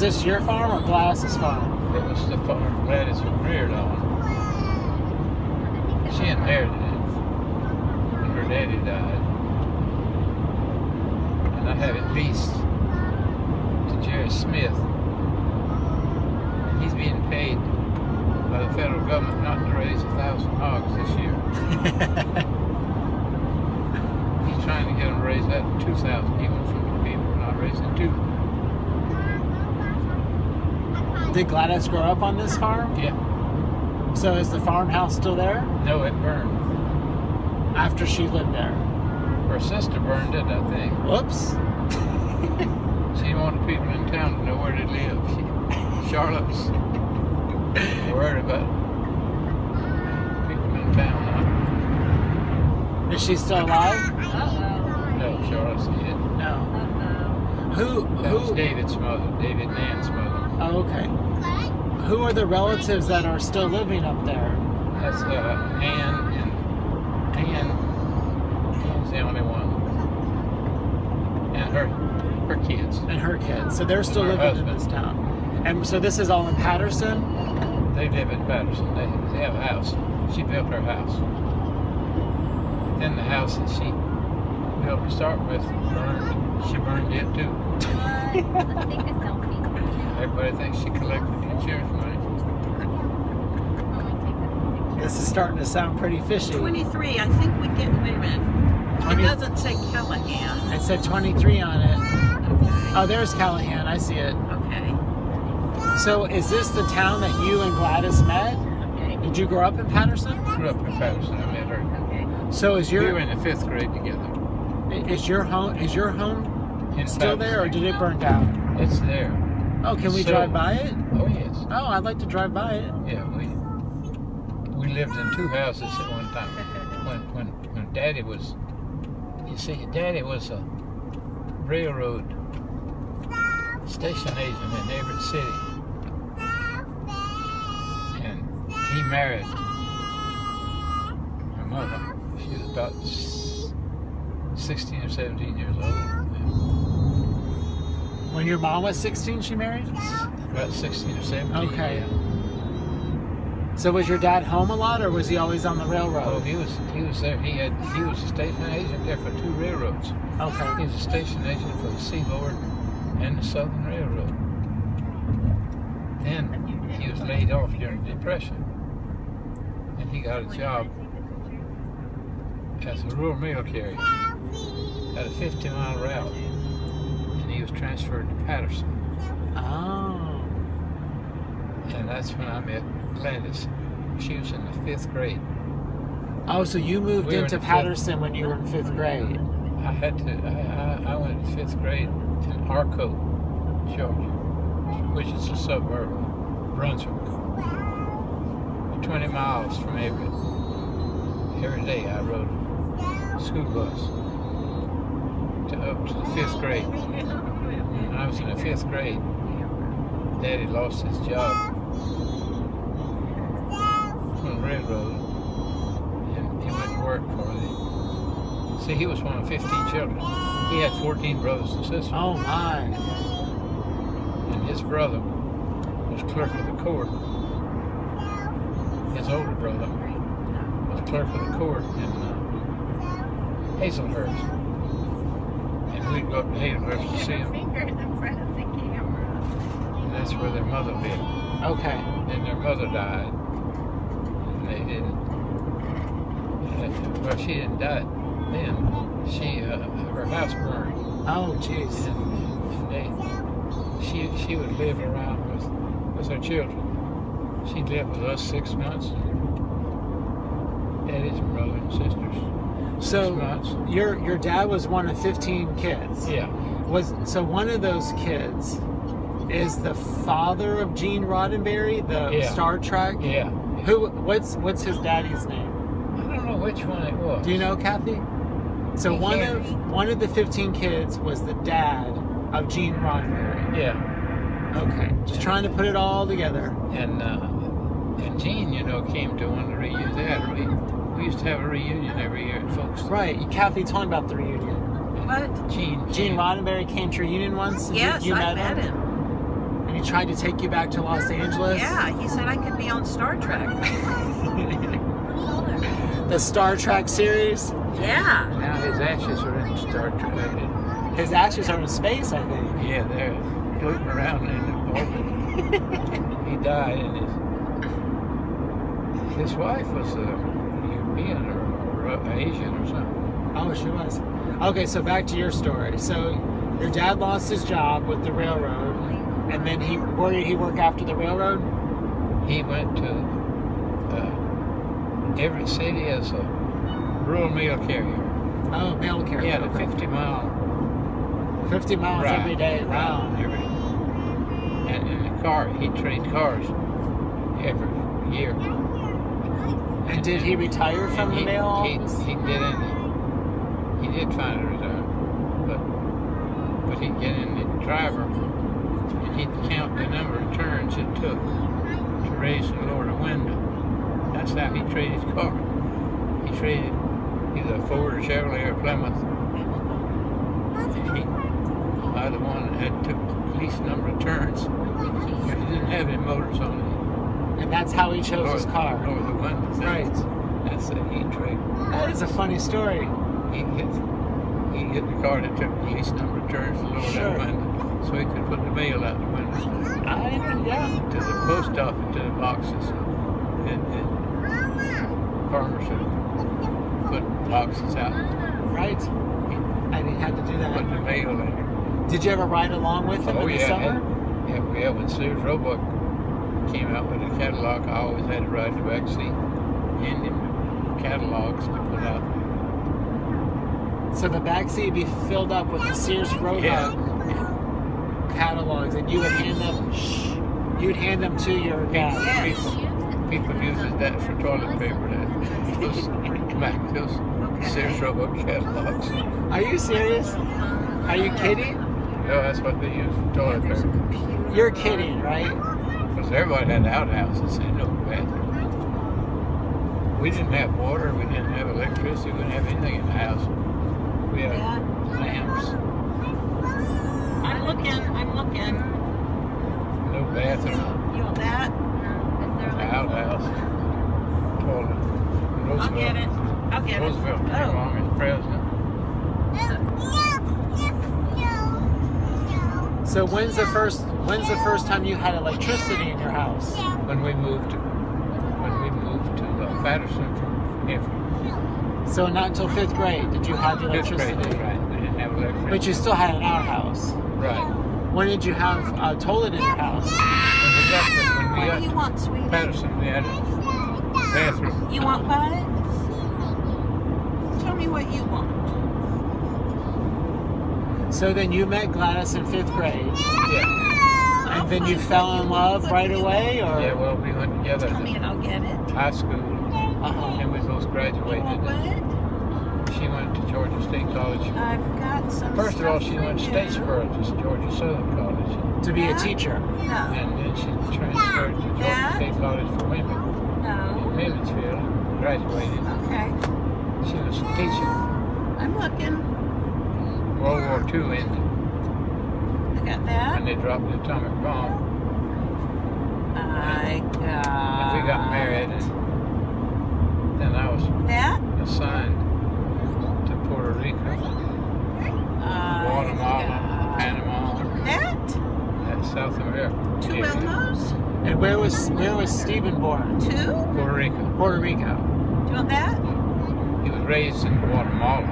this your farm or Gladys's farm? It was the farm Gladys was reared on. She inherited it when her daddy died. And I have it leased to Jerry Smith. And he's being paid by the federal government not to raise 1,000 hogs this year. He's trying to get them to raise that to 2,000. He wants them to be not raising 2. Did Gladys grow up on this farm? Yeah. So is the farmhouse still there? No, it burned. After she lived there? Her sister burned it, I think. Whoops. She didn't want the people in town to know where they live. Charlotte's worried about people in town now. Is she still alive? No, Charlotte's dead. No. That was David's mother, David and Ann's mother. Oh, okay. Who are the relatives that are still living up there? That's Ann, and Ann's the only one. And her kids. And her kids. So they're still Her living husband. in this town. And so this is all in Patterson? They live in Patterson. They have a house. She built her house. Then the house that she built to start with burned. She burned it too. Let's take a selfie. Everybody thinks she collected the insurance money. This is starting to sound pretty fishy. 23, I think we get, wait a minute. It doesn't say Callahan. It said 23 on it. Okay. Oh, there's Callahan. I see it. Okay. So is this the town that you and Gladys met? Okay. Did you grow up in Patterson? Grew up in Patterson. I met her. Okay. So is We were your in the 5th grade together. is your home In still Patterson. there, or did it burn down? It's there. Oh, can we So- drive by it? Oh yes. Oh, I'd like to drive by it. Yeah, we lived in 2 houses at one time. When Daddy was, you see, Daddy was a railroad station agent in Everett City, and he married my mother. She was about 16 or 17 years old. When your mom was 16, she married? About 16 or 17. Okay. Yeah. So was your dad home a lot, or was he always on the Oh, railroad? he was there. He was a station agent there for 2 railroads. He Okay. was a station agent for the Seaboard and the Southern Railroad. Then he was laid off during the Depression, and he got a job as a rural mail carrier at a 50-mile route, and he was transferred to Patterson. Oh. And that's when I met Gladys. She was in the 5th grade. Oh, so you moved We were into in the Patterson when you were in 5th grade. I went to 5th grade in Arco, Georgia, which is a suburb of Brunswick. 20 miles from Everett. Every day I rode a school bus up to the 5th grade. When I was in the 5th grade, Daddy lost his job from the railroad, and he went to work for the. See, he was one of 15 children. He had 14 brothers and sisters, Oh my. and his brother was clerk of the court. His older brother was clerk of the court in Hazelhurst, and we'd go up to Hazelhurst to see him, Fingers in front of the camera. and that's where their mother lived. Okay. Then their mother died, and they didn't. Well, she didn't die then. Her house burned, Oh, jeez. and she would live around with her children. She lived with us 6 months. Daddy's brother and sisters. 6 So months. your dad was one of 15 kids. Yeah. So one of those kids is the father of Gene Roddenberry, the Yeah. Star Trek. Yeah. What's his daddy's name? I don't know which one it was. Do you know, Kathy? So one of the 15 kids was the dad of Gene Roddenberry. Yeah. Okay, just trying to put it all together. And Gene, came to one of the reunions. We used to have a reunion every year at folks. Right, Kathy told me about the reunion. What? Gene Roddenberry came to a reunion once. Yes, you I met met him. And he tried to take you back to Los Angeles? Yeah, he said I could be on Star Trek. The Star Trek series? Yeah. Now his ashes are in Star Trek. His ashes are in space, I think. Yeah, they're floating around in orbit. He died, and his wife was European or Asian or something. Oh, she was. Okay, so back to your story. So your dad lost his job with the railroad, and then where did he work after the railroad? He went to every city as a rural mail carrier. Oh, mail carrier. He had a 50-mile 50 miles ride, every day. Wow. And in the car, he'd trade cars every year. And did he retire from the mail office? He'd get in. He did finally retire, but he'd get in the driver, and he'd count the number of turns it took to raise and lower the window. That's how he traded cars. He traded either a Ford or Chevrolet or Plymouth. Either one had took the least number of turns, but he didn't have any motors on it. And that's how he chose his car. Lower the windows. Right. That's a heat trade. That is a funny story. He'd get the car that took the least number of turns to lower that window, so he could put the mail out the window. Yeah. To the post office, to the boxes. And farmers would put boxes out. Right. And he had to do that. Put the mail in. Did you ever ride along with him in the summer? Yeah, when Sears Roebuck came out with a catalog, I always had to ride the back seat in the catalogs to put out. So the back seat would be filled up with the Sears Roebuck catalogs, and you would hand them. You'd hand them to your dad. Yes. People uses that for toilet paper. Those Sears Roebuck catalogs. Are you serious? Are you kidding? No, that's what they use for toilet paper. You're kidding, right? Because everybody had outhouses and no bathroom. We didn't have water, we didn't have electricity, we didn't have anything in the house. We had lamps. I'm looking. No bathroom. You want that? Outhouse. Toilet. I'll get it. Roosevelt came along as president. So when's the first time you had electricity in your house? When we moved to Patterson from Hanford. So not until 5th grade did you have electricity. 5th grade, right? We didn't have electricity. But you still had an outhouse. Right. When did you have a toilet in your house? When we got What do you want, sweetie? Patterson, we had a bathroom. You want what? Tell me what you want. So then you met Gladys in 5th grade, Yeah. and then you fell in love right away, or? Yeah, well, we went together Tell me and I'll get it. to high school, Uh-huh. and we both You graduated. want what? She went to Georgia State College. I've got some. First of all, stuff she for went to you. Statesboro, to Georgia Southern College, To be a teacher. No. and then she transferred to Georgia That? State College for women No. in Mansfield, and graduated. Okay. She was teaching. I'm looking. World War II ended, I got that. and they dropped the atomic bomb. I got. And we got married, and then I was That. assigned to Puerto Rico, Guatemala, Panama, That. and South America. 2 Yeah. Elmos. And where was Stephen born? 2. Puerto Rico. Puerto Rico. Do you want that? He was raised in Guatemala.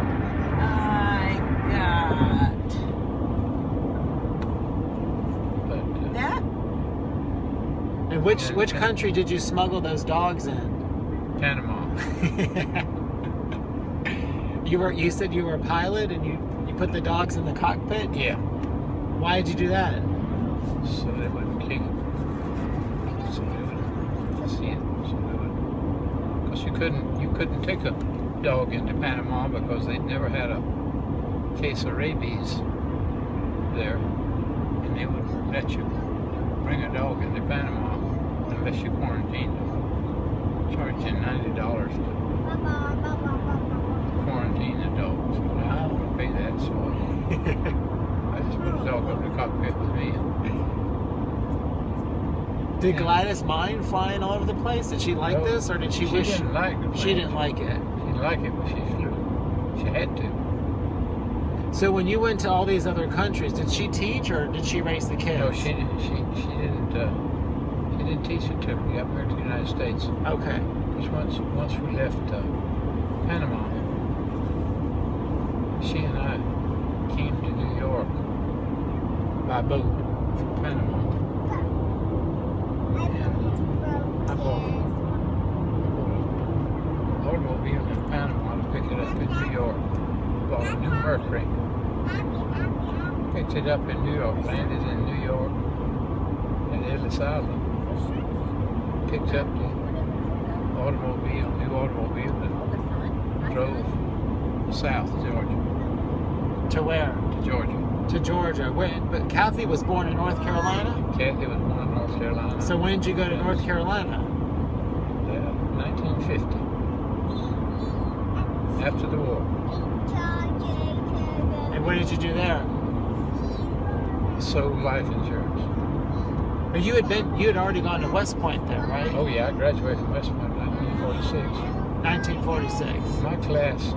I got But that. And which country did you smuggle those dogs in? Panama. You said you were a pilot, and you put the dogs in the cockpit? Yeah. Why did you do that? So they wouldn't kick it. So they would see it. So they would. Because you couldn't take a dog into Panama because they'd never had a case of rabies there, and they wouldn't let you bring a dog into Panama unless you quarantined them. Charge you $90 to quarantine the dog. So I don't want to pay that, so I just put a dog up in the cockpit with me. Did And Gladys mind flying all over the place? Did she like No, this, or did she wish didn't like the she plane. didn't like it? She didn't like it, but she flew. She had to. So when you went to all these other countries, did she teach or did she raise the kids? No, she didn't. She didn't teach until we got back to the United States. Okay. Because once we left Panama, she and I came to New York by boat from Panama. And I bought an automobile in Panama to pick it up in New York. I bought a new Mercury. Picked it up in New York, landed in New York at Ellis Island. Picked up the new automobile, and drove south to Georgia. To where? To Georgia. To Georgia. But Kathy was born in North Carolina? Kathy was born in North Carolina. So when did you go to North Carolina? 1950. After the war. And what did you do there? Sold life insurance. But you had already gone to West Point then, right? Oh yeah, I graduated from West Point in 1946. 1946.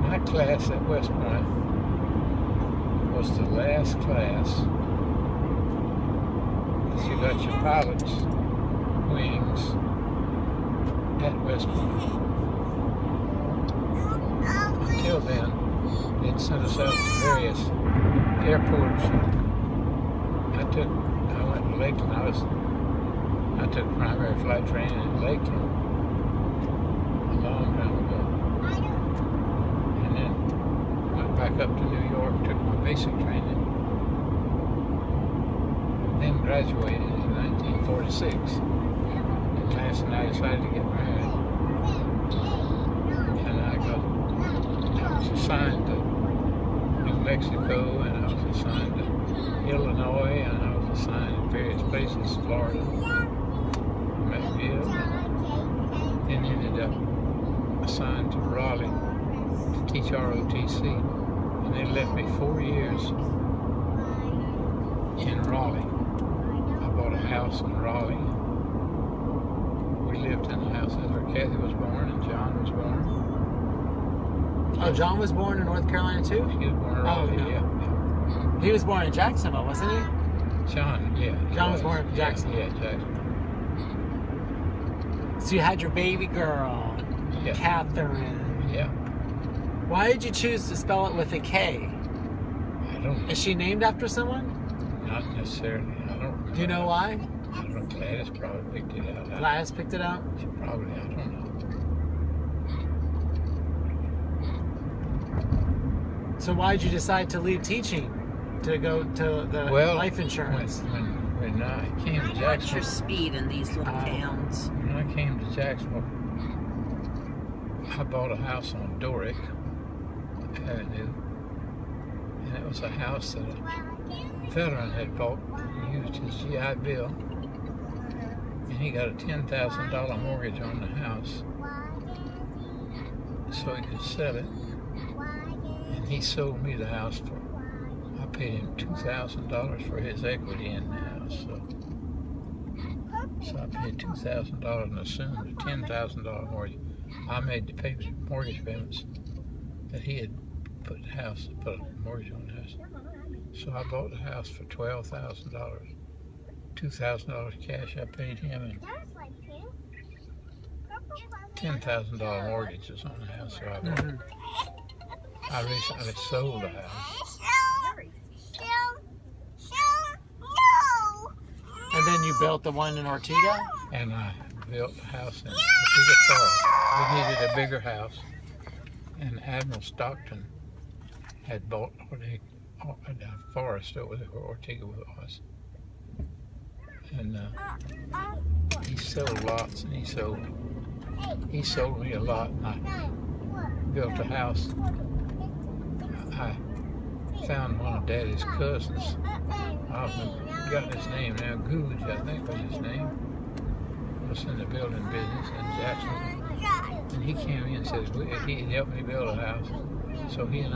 My class at West Point was the last class that you got your pilot's wings at West Point. Until then, they'd sent us out to various airports. I went to Lakeland. I took primary flight training in Lakeland a long time ago. And then went back up to New York, took my basic training. Then graduated in 1946. And Lance and I decided to get married. And I was assigned to New Mexico, and I was assigned to Illinois, and I was assigned to various places, Florida, Mobile, and ended up assigned to Raleigh to teach ROTC. And they left me 4 years in Raleigh. I bought a house in Raleigh. We lived in the house that's where Kathy was born and John was born. Oh, John was born in North Carolina too? He was born in Raleigh, no. yeah. He was born in Jacksonville, wasn't he? John, yeah. John was born in Jacksonville. Yeah, Jacksonville. So you had your baby girl, Yeah. Catherine. Yeah. Why did you choose to spell it with a K? I don't know. Is she named after someone? Not necessarily. I don't remember. Do you know why? I don't know. Gladys probably picked it out. Gladys picked it out? She probably, I don't know. So why did you decide to leave teaching to go to the life insurance? When I came to Watch Jacksonville, your speed in these little towns. when I came to Jacksonville, I bought a house on Doric Avenue, and it was a house that a veteran had bought and used his GI Bill, and he got a $10,000 mortgage on the house so he could sell it. And he sold me the house for, I paid him $2,000 for his equity in the house. So I paid $2,000 and assumed a $10,000 mortgage. I made the mortgage payments that he had put a mortgage on the house. So I bought the house for $12,000. $2,000 cash I paid him, and $10,000 mortgages on the house. So I bought it. I recently sold the house. And then you built the one in Ortega? And I built the house in Ortega Forest. We needed a bigger house. And Admiral Stockton had bought the forest over there where Ortega was. And he sold lots, and he sold me a lot, and I built a house. I found one of Daddy's cousins. I forgot his name now. Goodge, I think was his name. Was in the building business in Jacksonville. And he came in and said he helped me build a house. So he and I